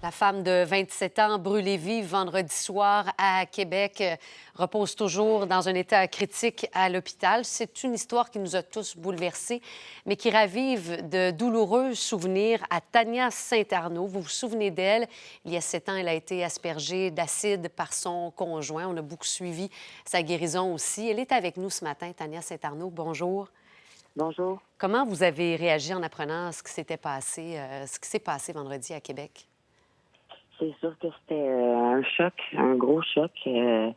La femme de 27 ans brûlée vive vendredi soir à Québec repose toujours dans un état critique à l'hôpital. C'est une histoire qui nous a tous bouleversés, mais qui ravive de douloureux souvenirs à Tania Saint-Arnaud. Vous vous souvenez d'elle? Il y a 7 ans, elle a été aspergée d'acide par son conjoint. On a beaucoup suivi sa guérison aussi. Elle est avec nous ce matin, Tania Saint-Arnaud. Bonjour. Bonjour. Comment vous avez réagi en apprenant ce qui ce qui s'est passé vendredi à Québec? C'est sûr que c'était un choc, un gros choc. Ça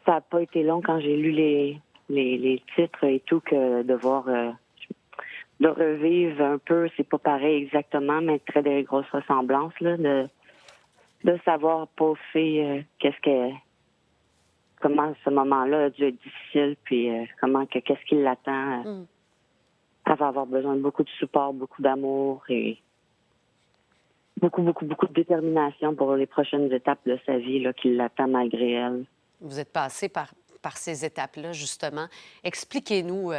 n'a pas été long quand j'ai lu les titres et tout que de voir, de revivre un peu, c'est pas pareil exactement, mais très des grosses ressemblances, là, de savoir, pauvre fille, comment ce moment-là a dû être difficile, puis qu'est-ce qui l'attend. Mm. Elle va avoir besoin de beaucoup de support, beaucoup d'amour et beaucoup, beaucoup, beaucoup de détermination pour les prochaines étapes de sa vie là, qui l'attend malgré elle. Vous êtes passé par ces étapes-là, justement. Expliquez-nous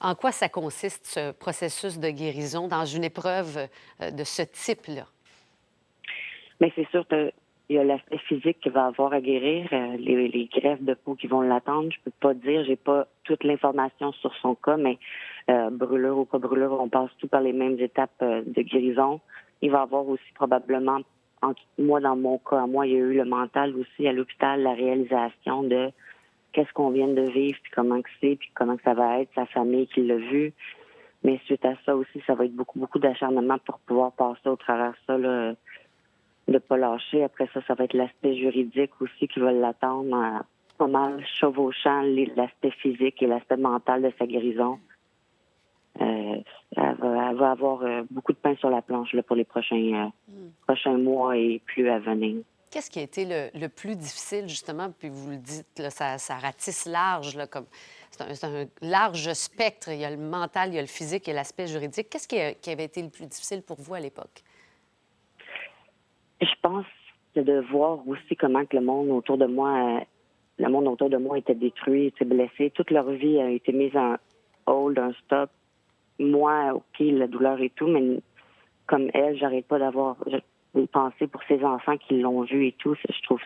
en quoi ça consiste, ce processus de guérison, dans une épreuve de ce type-là. Mais c'est sûr qu'il y a l'aspect physique qu'il va avoir à guérir, les greffes de peau qui vont l'attendre. Je peux pas dire, j'ai pas toute l'information sur son cas, mais brûlure ou pas brûlure, on passe tout par les mêmes étapes de guérison. Il va avoir aussi probablement, moi dans mon cas, à moi, il y a eu le mental aussi à l'hôpital, la réalisation de qu'est-ce qu'on vient de vivre, puis comment que c'est, puis comment que ça va être, sa famille qui l'a vu. Mais suite à ça aussi, ça va être beaucoup, beaucoup d'acharnement pour pouvoir passer au travers de ça, là, de pas lâcher. Après ça, ça va être l'aspect juridique aussi qui va l'attendre pas mal chevauchant l'aspect physique et l'aspect mental de sa guérison. Elle va avoir beaucoup de pain sur la planche là, pour les prochains mois et plus à venir. Qu'est-ce qui a été le plus difficile, justement, puis vous le dites, là, ça ratisse large, là, comme c'est un large spectre. Il y a le mental, il y a le physique et l'aspect juridique. Qu'est-ce qui avait été le plus difficile pour vous à l'époque? Je pense que de voir aussi comment que le monde autour de moi était détruit, était blessé. Toute leur vie a été mise en hold, un stop. Moi, OK, la douleur et tout, mais comme elle, j'arrête pas d'avoir des pensées pour ses enfants qui l'ont vu et tout. Je trouve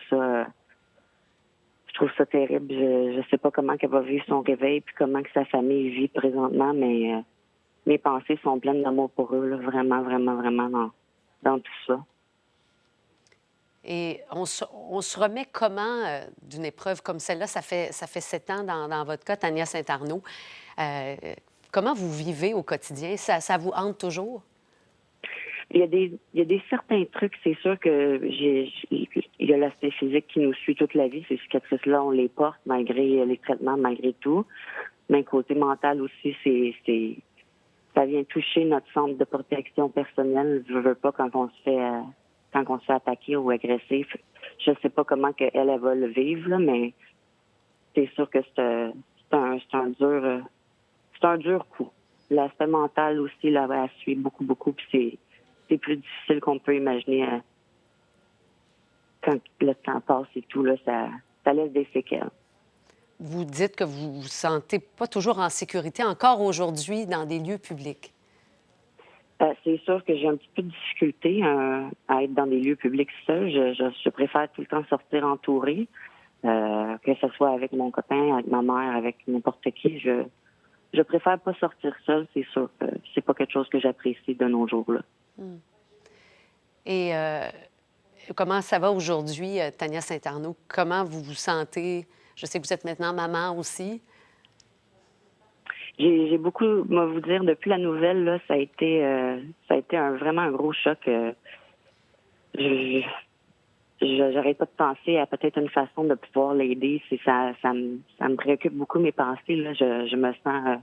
ça terrible. Je sais pas comment qu'elle va vivre son réveil puis comment que sa famille vit présentement, mais mes pensées sont pleines d'amour pour eux, là, vraiment, vraiment, vraiment dans tout ça. Et on se remet comment d'une épreuve comme celle-là? Ça fait 7 ans dans votre cas, Tania Saint-Arnaud. Euh, Comment vous vivez au quotidien? Ça vous hante toujours? Il y a des certains trucs, c'est sûr que il y a l'aspect physique qui nous suit toute la vie. Ces cicatrices-là, on les porte malgré les traitements, malgré tout. Mais côté mental aussi, ça vient toucher notre centre de protection personnelle. Je veux pas quand on se fait attaquer ou agresser. Je sais pas comment elle va le vivre, là, mais c'est sûr que c'est un dur coup. L'aspect mental aussi, là, elle suit beaucoup, beaucoup, puis c'est plus difficile qu'on peut imaginer quand le temps passe et tout, là, ça laisse des séquelles. Vous dites que vous vous sentez pas toujours en sécurité encore aujourd'hui dans des lieux publics. C'est sûr que j'ai un petit peu de difficulté à être dans des lieux publics seuls. Je préfère tout le temps sortir entourée, que ce soit avec mon copain, avec ma mère, avec n'importe qui. Je préfère pas sortir seule, c'est sûr que c'est pas quelque chose que j'apprécie de nos jours là. Et comment ça va aujourd'hui, Tania Saint-Arnaud? Comment vous vous sentez? Je sais que vous êtes maintenant maman aussi. J'ai beaucoup, moi vous dire, depuis la nouvelle là, ça a été vraiment un gros choc. Je J'arrête pas de penser à peut-être une façon de pouvoir l'aider. Ça me préoccupe beaucoup mes pensées là. Je me sens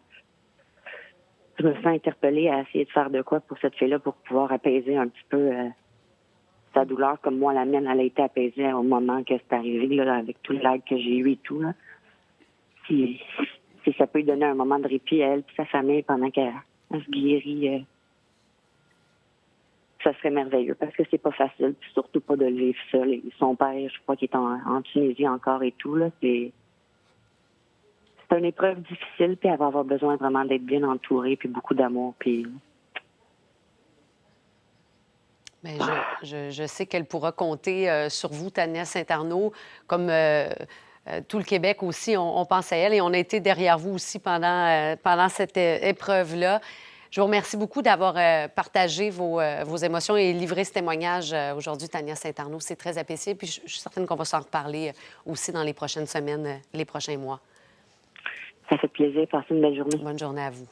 interpellée à essayer de faire de quoi pour cette fille-là pour pouvoir apaiser un petit peu sa douleur comme moi la mienne elle a été apaisée au moment que c'est arrivé là, avec tout l'aide que j'ai eu et tout là. Si, si ça peut lui donner un moment de répit à elle et sa famille pendant qu'elle se guérit, ça serait merveilleux parce que c'est pas facile, puis surtout pas de le vivre seul. Et son père, je crois qu'il est en Tunisie encore et tout là. C'est une épreuve difficile, puis elle va avoir besoin vraiment d'être bien entourée, puis beaucoup d'amour, puis Bien, je sais qu'elle pourra compter sur vous, Tania Saint-Arnaud, comme tout le Québec aussi, on pense à elle et on a été derrière vous aussi pendant cette épreuve-là. Je vous remercie beaucoup d'avoir partagé vos émotions et livré ce témoignage aujourd'hui, Tania Saint-Arnaud. C'est très apprécié. Puis je suis certaine qu'on va s'en reparler aussi dans les prochaines semaines, les prochains mois. Ça fait plaisir. Passez une belle journée. Bonne journée à vous.